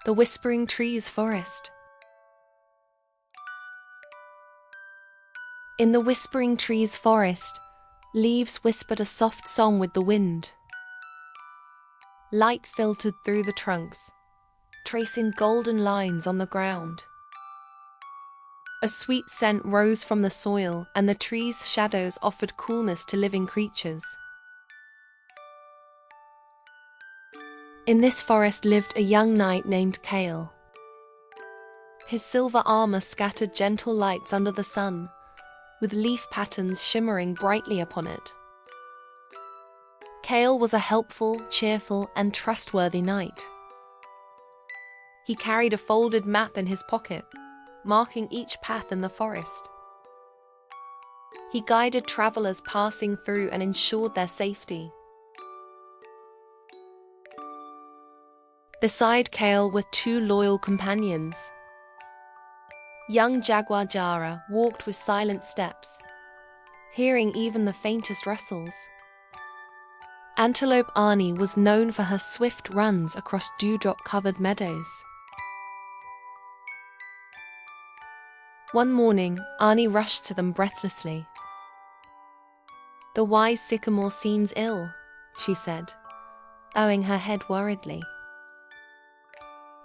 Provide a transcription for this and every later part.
The Whispering Trees Forest. In the Whispering Trees forest, leaves whispered a soft song with the wind. Light filtered through the trunks, tracing golden lines on the ground. A sweet scent rose from the soil, and the trees' shadows offered coolness to living creatures. In this forest lived a young knight named Kael. His silver armor scattered gentle lights under the sun, with leaf patterns shimmering brightly upon it. Kael was a helpful, cheerful, and trustworthy knight. He carried a folded map in his pocket, marking each path in the forest. He guided travelers passing through and ensured their safety. Beside Kael were two loyal companions. Young Jaguar Jara walked with silent steps, hearing even the faintest rustles. Antelope was known for her swift runs across dewdrop-covered meadows. One morning, Arnie rushed to them breathlessly. "The Wise Sycamore seems ill," she said, bowing her head worriedly.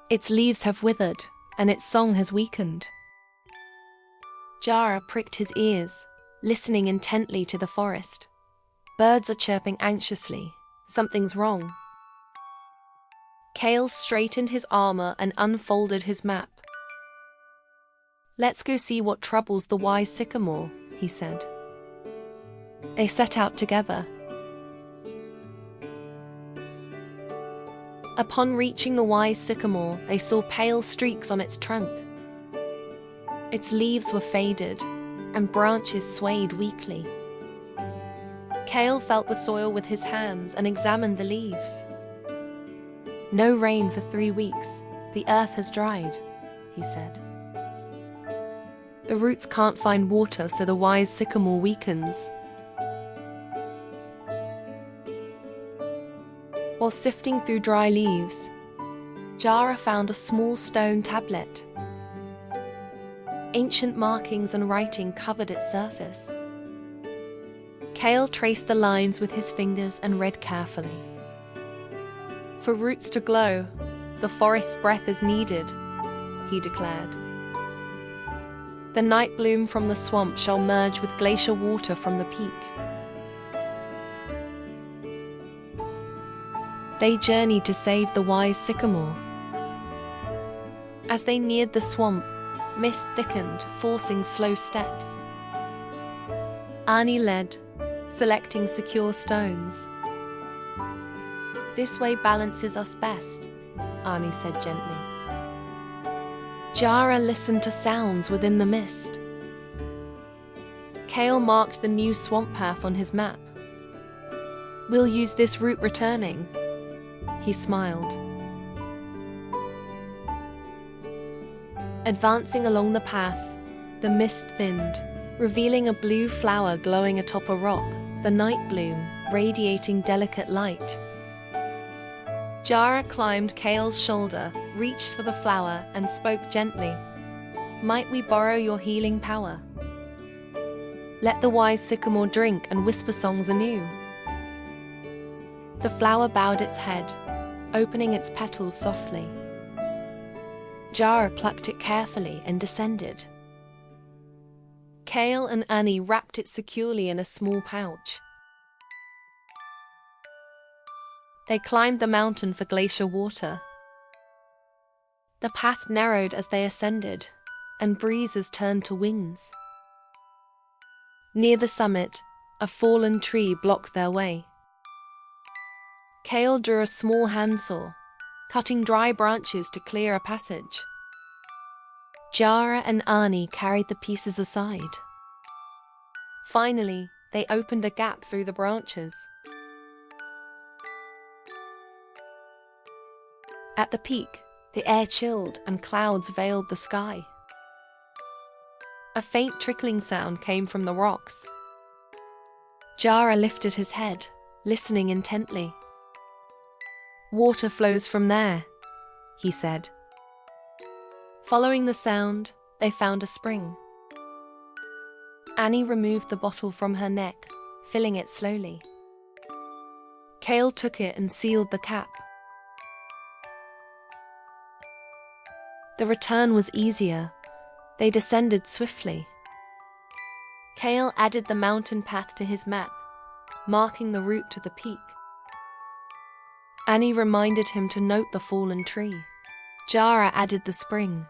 "Its leaves have withered, and its song has weakened." Jara pricked his ears, listening intently to the forest. Birds are chirping anxiously. Something's wrong. Kael straightened his armor and unfolded his map. "Let's go see what troubles the Wise Sycamore," he said. They set out together. Upon reaching the Wise Sycamore, they saw pale streaks on its trunk. Its leaves were faded, and branches swayed weakly. Kael felt the soil with his hands and examined the leaves. "No rain for 3 weeks. The earth has dried," he said. "The roots can't find water, so the Wise Sycamore weakens." While sifting through dry leaves, Jara found a small stone tablet. Ancient markings and writing covered its surface. Kael traced the lines with his fingers and read carefully. "For roots to glow, the forest's breath is needed," he declared. "The night bloom from the swamp shall merge with glacial water from the peak." They journeyed to save the Wise Sycamore. As they neared the swamp, mist thickened, forcing slow steps. Arnie led, selecting secure stones. "This way balances us best," Arnie said gently. Jara listened to sounds within the mist. Kael marked the new swamp path on his map. "We'll use this route returning," he smiled. Advancing along the path, the mist thinned, revealing a blue flower glowing atop a rock, the night bloom, radiating delicate light. Jara climbed Kael's shoulder, reached for the flower, and spoke gently. "Might we borrow your healing power? Let the Wise Sycamore drink and whisper songs anew." The flower bowed its head, opening its petals softly. Jara plucked it carefully and descended. Kael and Annie wrapped it securely in a small pouch. They climbed the mountain for Glacier Water. The path narrowed as they ascended, and breezes turned to winds. Near the summit, a fallen tree blocked their way. Kael drew a small handsaw, cutting dry branches to clear a passage. Jara and Arnie carried the pieces aside. Finally, they opened a gap through the branches. At the peak, the air chilled and clouds veiled the sky. A faint trickling sound came from the rocks. Jara lifted his head, listening intently. "Water flows from there," he said, Following the sound, they found a spring. Annie removed the bottle from her neck, filling it slowly. Kael took it and sealed the cap. The return was easier. They descended swiftly. Kael added the mountain path to his map, marking the route to the peak. Annie reminded him to note the fallen tree. Jara added the spring.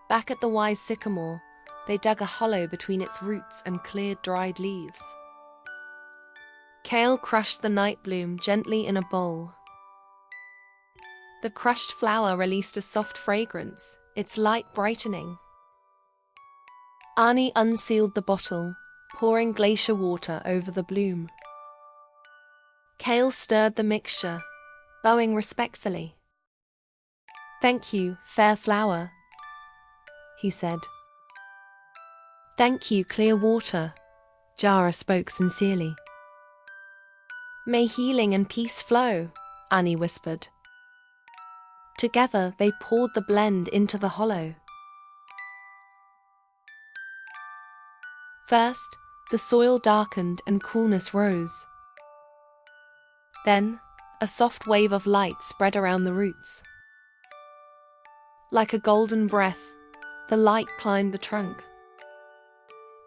Back at the Wise Sycamore, they dug a hollow between its roots and cleared dried leaves. Kael crushed the night bloom gently in a bowl. The crushed flower released a soft fragrance, its light brightening. Annie unsealed the bottle, pouring glacier water over the bloom. Kael stirred the mixture, bowing respectfully. "Thank you, fair flower," he said. "Thank you, clear water," Jara spoke sincerely. "May healing and peace flow," Annie whispered. Together they poured the blend into the hollow. First, the soil darkened and coolness rose. Then, a soft wave of light spread around the roots. Like a golden breath, the light climbed the trunk.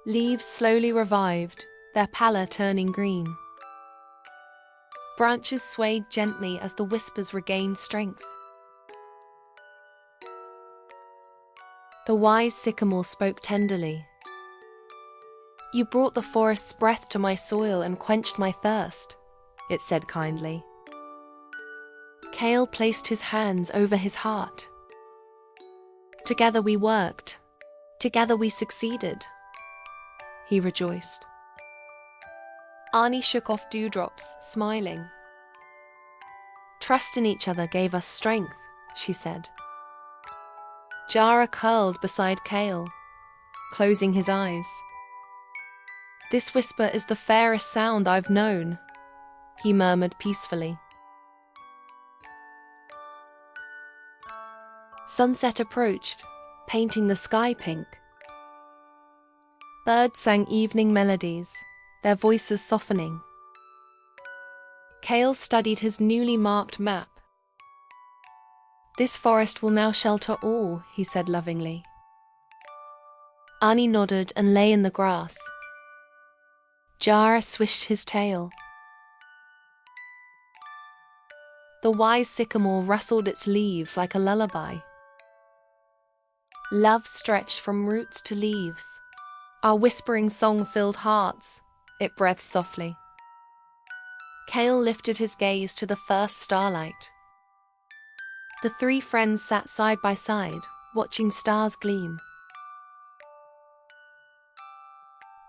Leaves slowly revived, their pallor turning green. Branches swayed gently as the whispers regained strength. The Wise Sycamore spoke tenderly. "You brought the forest's breath to my soil and quenched my thirst," it said kindly. Kael placed his hands over his heart. "Together we worked. Together we succeeded," he rejoiced. Annie shook off dewdrops, smiling. "Trust in each other gave us strength," she said. Jara curled beside Kael, closing his eyes. "This whisper is the fairest sound I've known," he murmured peacefully. Sunset approached, painting the sky pink. Birds sang evening melodies, their voices softening. Kael studied his newly marked map. "This forest will now shelter all," he said lovingly. Annie nodded and lay in the grass. Jara swished his tail. The Wise Sycamore rustled its leaves like a lullaby. Love stretched from roots to leaves. Our whispering song filled hearts, it breathed softly. Kael lifted his gaze to the first starlight. The three friends sat side by side, watching stars gleam.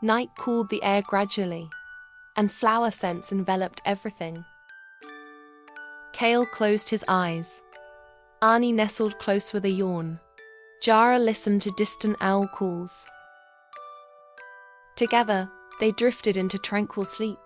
Night cooled the air gradually, and flower scents enveloped everything. Kael closed his eyes. Annie nestled close with a yawn. Jara listened to distant owl calls. Together, they drifted into tranquil sleep.